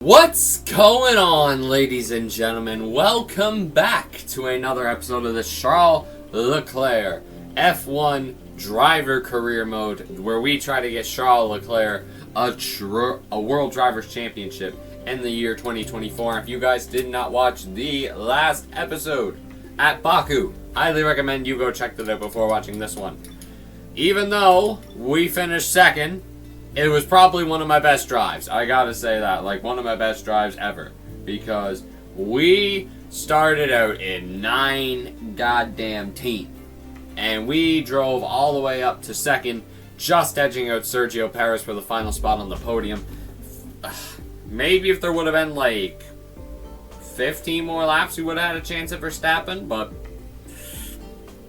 What's going on, ladies and gentlemen? Welcome back to another episode of the Charles Leclerc F1 Driver Career Mode, where we try to get Charles Leclerc a World Drivers' Championship in the year 2024. If you guys did not watch the last episode at Baku, I highly recommend you go check that out before watching this one. Even though we finished second, it was probably one of my best drives. I gotta say that. Like, one of my best drives ever. Because we started out in 9 goddamn teams. And we drove all the way up to second, just edging out Sergio Perez for the final spot on the podium. Maybe if there would have been, like, 15 more laps, we would have had a chance at Verstappen. But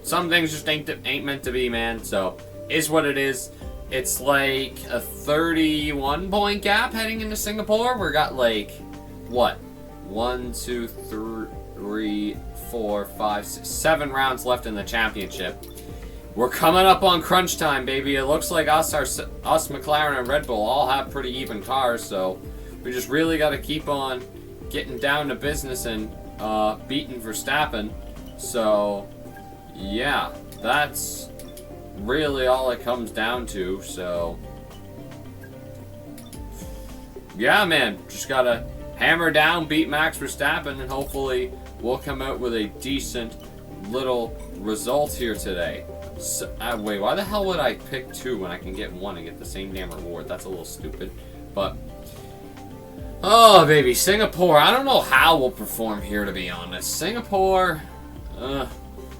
some things just ain't meant to be, man. So, is what it is. It's like a 31-point gap heading into Singapore. We got like, what? 1, 2, 3, 4, 5, 6, 7 rounds left in the championship. We're coming up on crunch time, baby. It looks like us, McLaren and Red Bull all have pretty even cars, so we just really got to keep on getting down to business and beating Verstappen. So, yeah, that's really all it comes down to. So yeah, man, just gotta hammer down, beat Max Verstappen, and hopefully we'll come out with a decent little result here today. So, wait, why the hell would I pick 2 when I can get 1 and get the same damn reward? That's a little stupid. But oh baby, Singapore, I don't know how we'll perform here, to be honest. Singapore,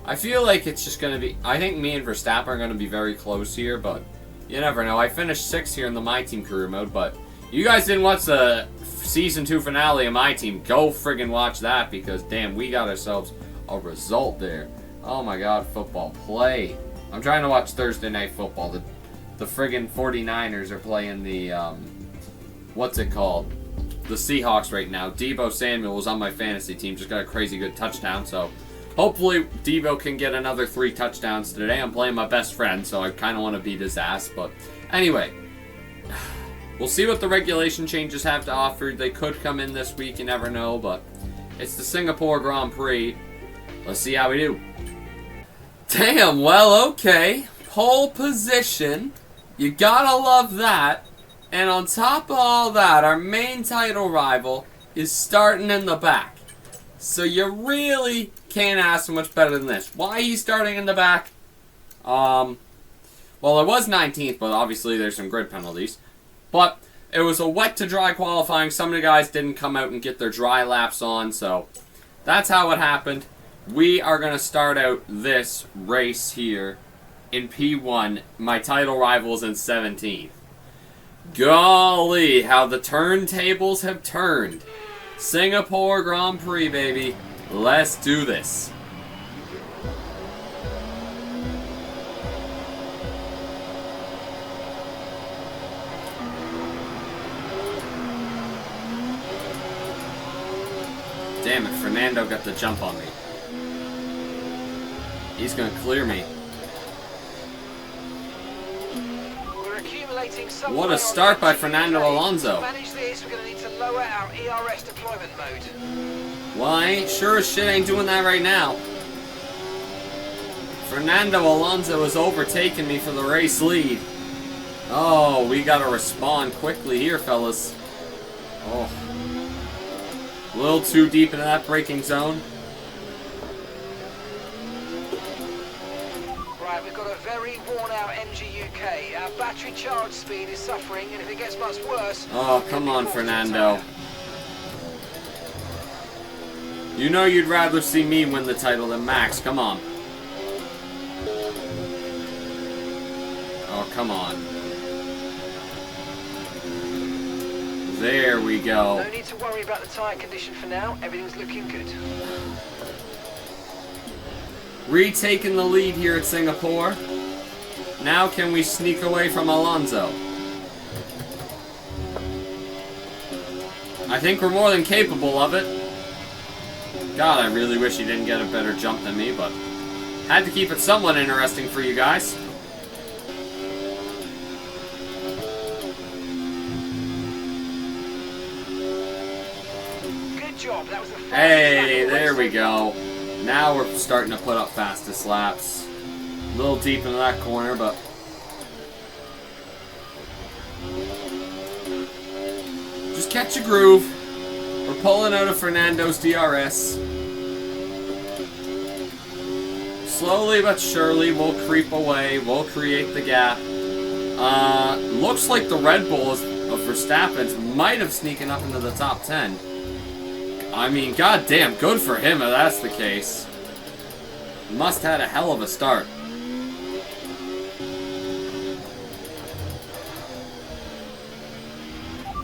I feel like it's just going to be, I think me and Verstappen are going to be very close here, but you never know. I finished 6th here in the My Team career mode, but you guys didn't watch the Season 2 finale of My Team. Go friggin' watch that, because damn, we got ourselves a result there. Oh my god, football play. I'm trying to watch Thursday Night Football. The friggin' 49ers are playing the, what's it called? The Seahawks right now. Deebo Samuel was on my fantasy team, just got a crazy good touchdown, so hopefully, Deebo can get another 3 touchdowns today. I'm playing my best friend, so I kind of want to beat his ass. But anyway, we'll see what the regulation changes have to offer. They could come in this week, you never know. But it's the Singapore Grand Prix. Let's see how we do. Damn, well, okay. Pole position. You gotta love that. And on top of all that, our main title rival is starting in the back. So you really can't ask for much better than this. Why he's starting in the back? Well, it was 19th, but obviously there's some grid penalties. But it was a wet to dry qualifying. Some of the guys didn't come out and get their dry laps on, so that's how it happened. We are going to start out this race here in P1. My title rival is in 17th. Golly, how the turntables have turned. Singapore Grand Prix, baby. Let's do this. Damn it, Fernando got the jump on me. He's gonna clear me. What a start by Fernando Alonso. To manage this, we're going to need to lower our ERS deployment mode. Well, I ain't sure as shit ain't doing that right now. Fernando Alonso has overtaken me for the race lead. Oh, we gotta respond quickly here, fellas. Oh. A little too deep into that braking zone. Right, we've got a very worn-out MG UK. Our battery charge speed is suffering, and if it gets much worse... Oh, come on, Fernando. You know you'd rather see me win the title than Max. Come on. Oh, come on. There we go. No need to worry about the tyre condition for now. Everything's looking good. Retaking the lead here at Singapore. Now can we sneak away from Alonso? I think we're more than capable of it. God, I really wish he didn't get a better jump than me, but had to keep it somewhat interesting for you guys. job. That was the fastest Hey, lap of the there race we so go. Now we're starting to put up fastest laps. A little deep into that corner, but... just catch a groove. We're pulling out of Fernando's DRS. Slowly but surely, we'll creep away. We'll create the gap. Looks like the Red Bull of Verstappen's might have sneaking up into the top 10. I mean, goddamn, good for him if that's the case. Must had a hell of a start.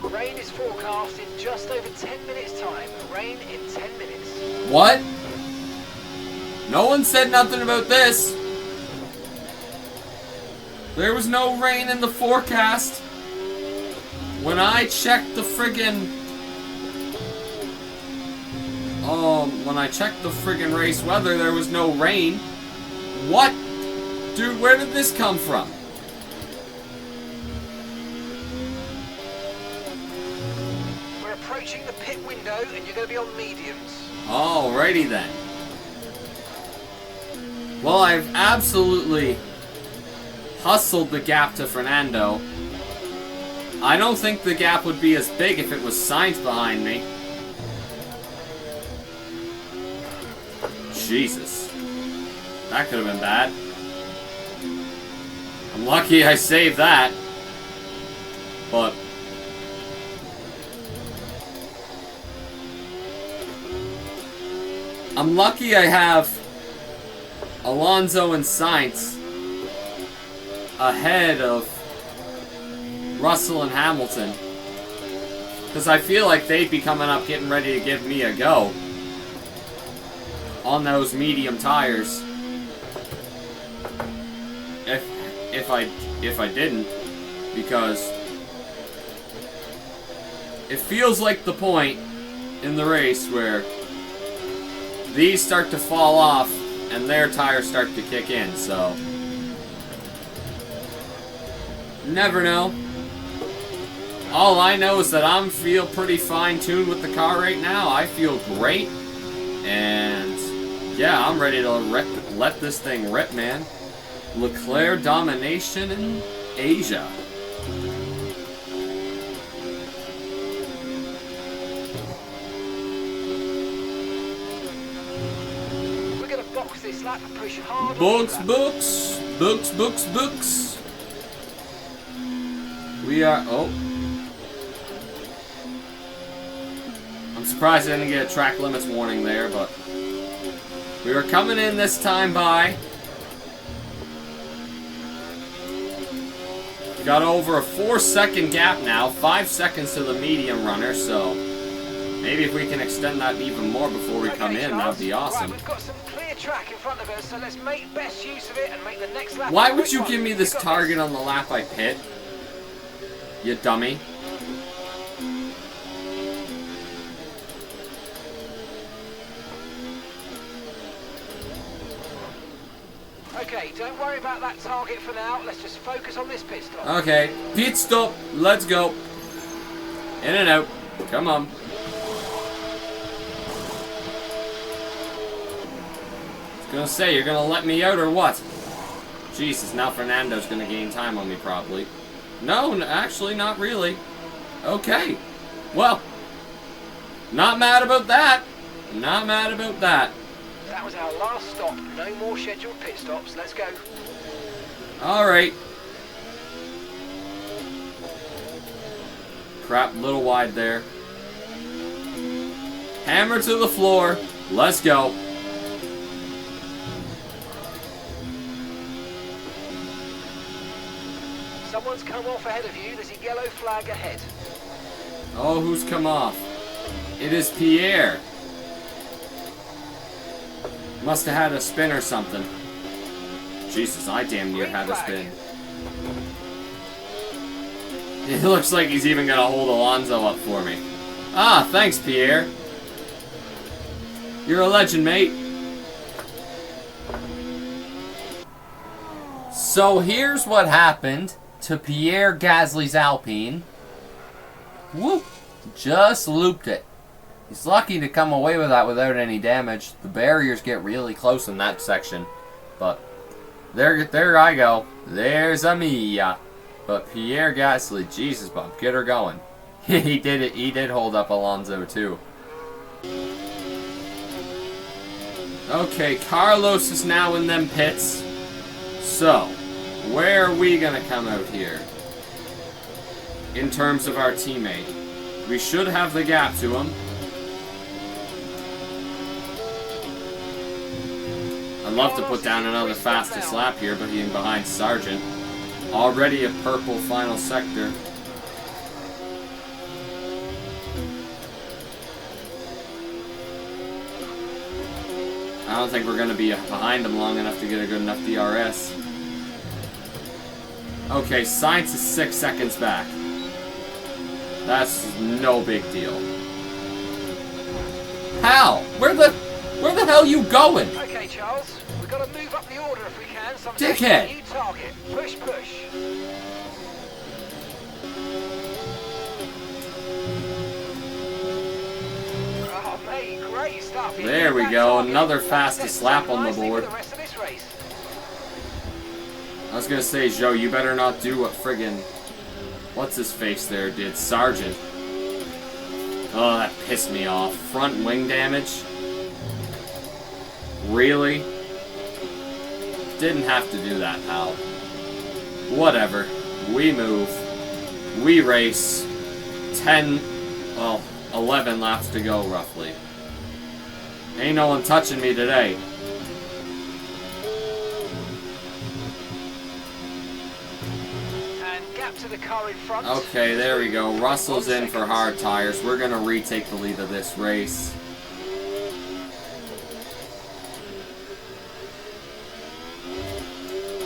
Rain is forecast in just over 10 minutes' time. Rain in 10 minutes. What? No one said nothing about this. There was no rain in the forecast. When I checked the friggin' race weather, there was no rain. What? Dude, where did this come from? We're approaching the pit window and you're going to be on mediums. Alrighty then. Well, I've absolutely hustled the gap to Fernando. I don't think the gap would be as big if it was Sainz behind me. Jesus. That could have been bad. I'm lucky I saved that. But... I'm lucky I have Alonso and Sainz ahead of Russell and Hamilton. Because I feel like they'd be coming up getting ready to give me a go on those medium tires. If I didn't, because it feels like the point in the race where these start to fall off and their tires start to kick in, so never know. All I know is that I'm feel pretty fine-tuned with the car right now. I feel great, and yeah, I'm ready to let this thing rip, man. Leclerc domination in Asia. We're going to box this lap and push hard. Books. We are... oh. I'm surprised I didn't get a track limits warning there, but... we were coming in this time by... got over a 4-second gap now. 5 seconds to the medium runner, so... maybe if we can extend that even more before we come in, that would be awesome. Right, we've got some clear track in front of us, so let's make best use of it and make the next lap. Why would you give me this target on the lap I pit? You dummy. Okay, don't worry about that target for now. Let's just focus on this pit stop. Okay, pit stop. Let's go. In and out. Come on. I was gonna say, you're gonna let me out or what? Jesus, now Fernando's gonna gain time on me probably. No, actually, not really. Okay. Well, not mad about that. Not mad about that. That was our last stop. No more scheduled pit stops. Let's go. Alright. Crap, little wide there. Hammer to the floor. Let's go. Someone's come off ahead of you. There's a yellow flag ahead. Oh, who's come off? It is Pierre. Must have had a spin or something. Jesus, I damn near had a spin. It looks like he's even gonna hold Alonso up for me. Ah, thanks, Pierre. You're a legend, mate. So here's what happened to Pierre Gasly's Alpine. Whoop! Just looped it. He's lucky to come away with that without any damage. The barriers get really close in that section. But there I go. There's Amiya. But Pierre Gasly, Jesus, Bob, get her going. He did it. He did hold up Alonso too. Okay, Carlos is now in them pits. So, where are we gonna come out here? In terms of our teammate. We should have the gap to him. I'd love to put down another fastest lap here, but he's behind Sargent. Already a purple final sector. I don't think we're going to be behind him long enough to get a good enough DRS. Okay, Sainz is 6 seconds back. That's no big deal. How? Where the hell are you going? Okay, Charles, we've got to move up the order if we can. So Dickhead! New target. Push, push. Oh, mate, great stuff. There we go, another fastest lap on the board. I was gonna say, Joe, you better not do what friggin' what's his face there did, Sargent. Oh, that pissed me off. Front wing damage? Really? Didn't have to do that, pal. Whatever. We move. We race. 11 laps to go, roughly. Ain't no one touching me today. And gap to the car in front. Okay, there we go. Russell's in for hard tires. We're gonna retake the lead of this race.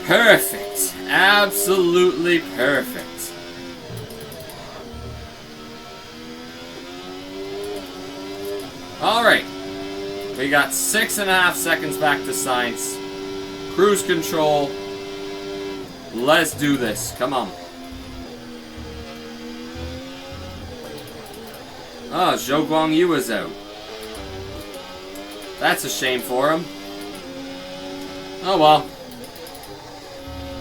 Perfect. Absolutely perfect. Alright. We got 6.5 seconds back to Sainz. Cruise control. Let's do this. Come on. Oh, Zhou Guangyu is out. That's a shame for him. Oh well.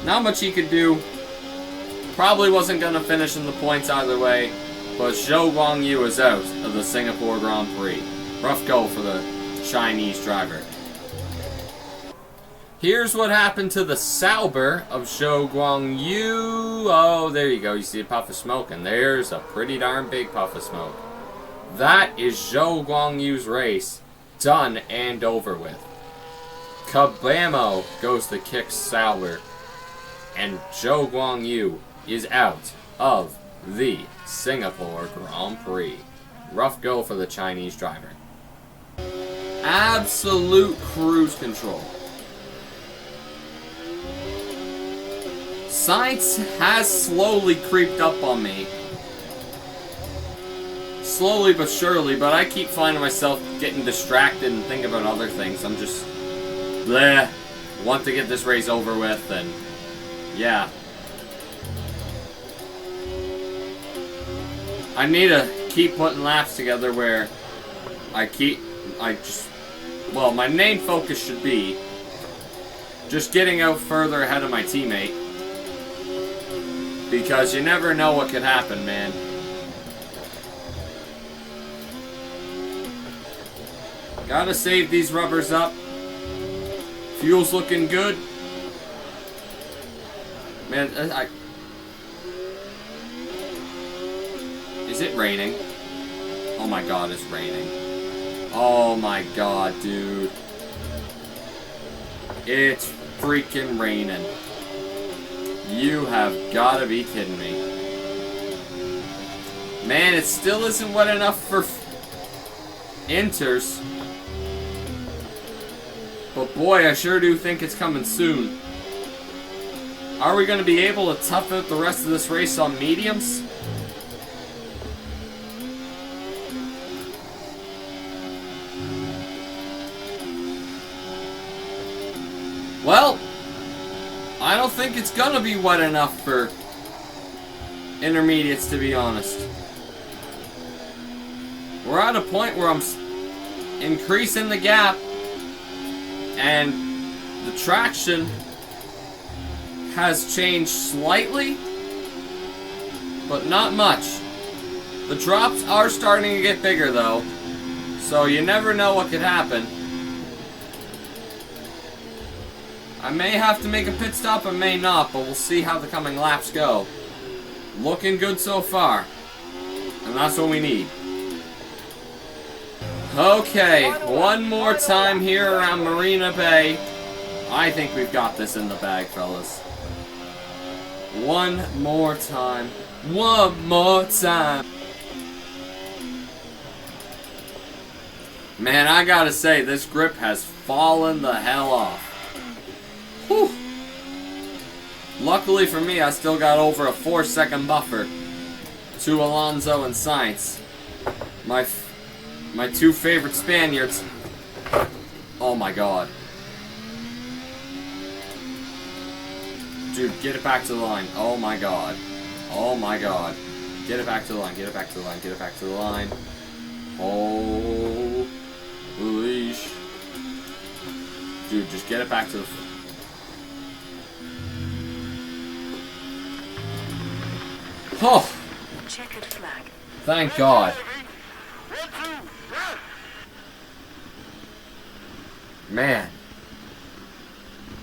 Not much he could do. Probably wasn't going to finish in the points either way. But Zhou Guangyu is out of the Singapore Grand Prix. Rough go for the Chinese driver. Here's what happened to the Sauber of Zhou Guangyu. Oh, there you go. You see a puff of smoke, and there's a pretty darn big puff of smoke. That is Zhou Guangyu's race done and over with. Kabamo goes to kick Sauber. And Zhou Guangyu is out of the Singapore Grand Prix. Rough go for the Chinese driver. Absolute cruise control. Sainz has slowly creeped up on me. Slowly but surely, but I keep finding myself getting distracted and thinking about other things. I'm just bleh. Want to get this race over with, and yeah. I need to keep putting laps together where well, my main focus should be just getting out further ahead of my teammate. Because you never know what could happen, man. Gotta save these rubbers up. Fuel's looking good. Man, is it raining? Oh my god, it's raining. Oh my god, dude. It's freaking raining. You have gotta be kidding me. Man, it still isn't wet enough for inters. But boy, I sure do think it's coming soon. Are we going to be able to tough out the rest of this race on mediums? Well, I don't think it's going to be wet enough for intermediates, to be honest. we're at a point where I'm increasing the gap, and the traction has changed slightly, but not much. The drops are starting to get bigger though, so you never know what could happen. I may have to make a pit stop, I may not, but we'll see how the coming laps go. Looking good so far, and that's what we need. Okay, one more time here around Marina Bay. I think we've got this in the bag, fellas. One more time. One more time. Man, I gotta say, this grip has fallen the hell off. Whew. Luckily for me, I still got over a 4-second buffer to Alonso and Sainz. My two favorite Spaniards. Oh my god. Dude, get it back to the line. Oh my god. Oh my god. Get it back to the line. Get it back to the line. Get it back to the line. Oh. Leash. Dude, just get it back to the... Oh. Checkered flag. Thank God. Man.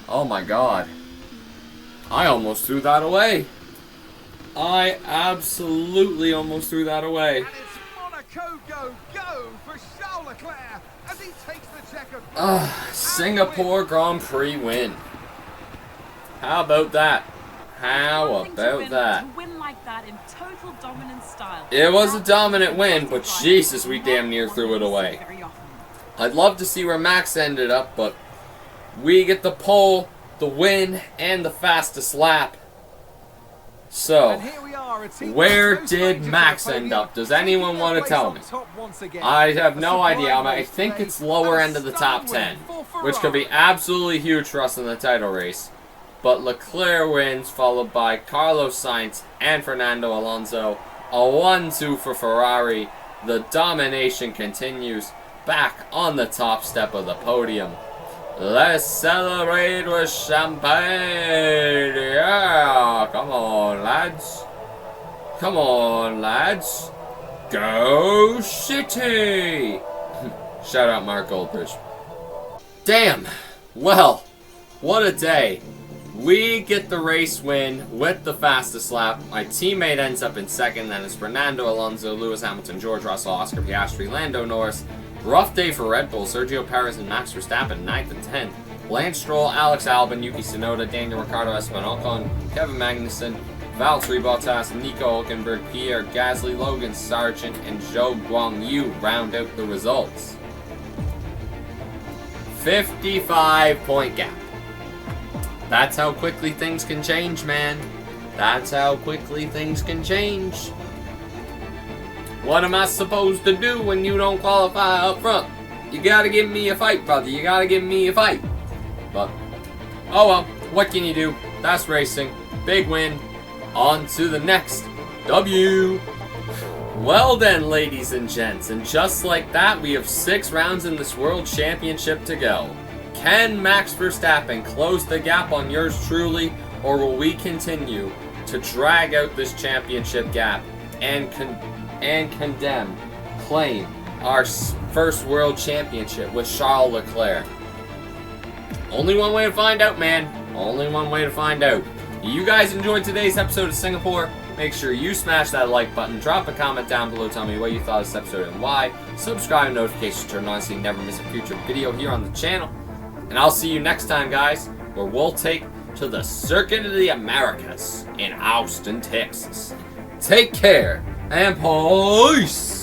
Oh my god. I almost threw that away. I absolutely almost threw that away. And it's Monaco go for Charles Leclerc as he takes the checkered flag. Singapore Grand Prix win. How about that? How about that? To win like that in total dominant style. It was a dominant win, but Jesus, we damn near threw it away. I'd love to see where Max ended up, but we get the pole, the win, and the fastest lap. So, where did Max end up? Does anyone want to tell me? I have no idea. I think it's lower end of the top 10, which could be absolutely huge for us in the title race. But Leclerc wins, followed by Carlos Sainz and Fernando Alonso. A 1-2 for Ferrari. The domination continues back on the top step of the podium. Let's celebrate with champagne! Yeah! Come on, lads. Come on, lads. Go City! Shout out Mark Goldbridge. Damn! Well, what a day. We get the race win with the fastest lap. My teammate ends up in second. Then it's Fernando Alonso, Lewis Hamilton, George Russell, Oscar Piastri, Lando Norris. Rough day for Red Bull. Sergio Perez and Max Verstappen 9th and 10th. Lance Stroll, Alex Albon, Yuki Tsunoda, Daniel Ricciardo, Esteban Ocon, Kevin Magnussen, Valtteri Bottas, Nico Hülkenberg, Pierre Gasly, Logan Sargent, and Zhou Guanyu round out the results. 55-point gap. That's how quickly things can change, man. That's how quickly things can change. What am I supposed to do when you don't qualify up front? You gotta give me a fight, brother. You gotta give me a fight. But, oh well, what can you do? That's racing. Big win. On to the next W. Well then, ladies and gents, and just like that, we have 6 rounds in this World Championship to go. Can Max Verstappen close the gap on yours truly, or will we continue to drag out this championship gap and claim our first World Championship with Charles Leclerc? Only one way to find out, man. Only one way to find out. You guys enjoyed today's episode of Singapore? Make sure you smash that like button, drop a comment down below, tell me what you thought of this episode and why. Subscribe and notifications turned on so you never miss a future video here on the channel. And I'll see you next time, guys, where we'll take to the Circuit of the Americas in Austin, Texas. Take care, and peace!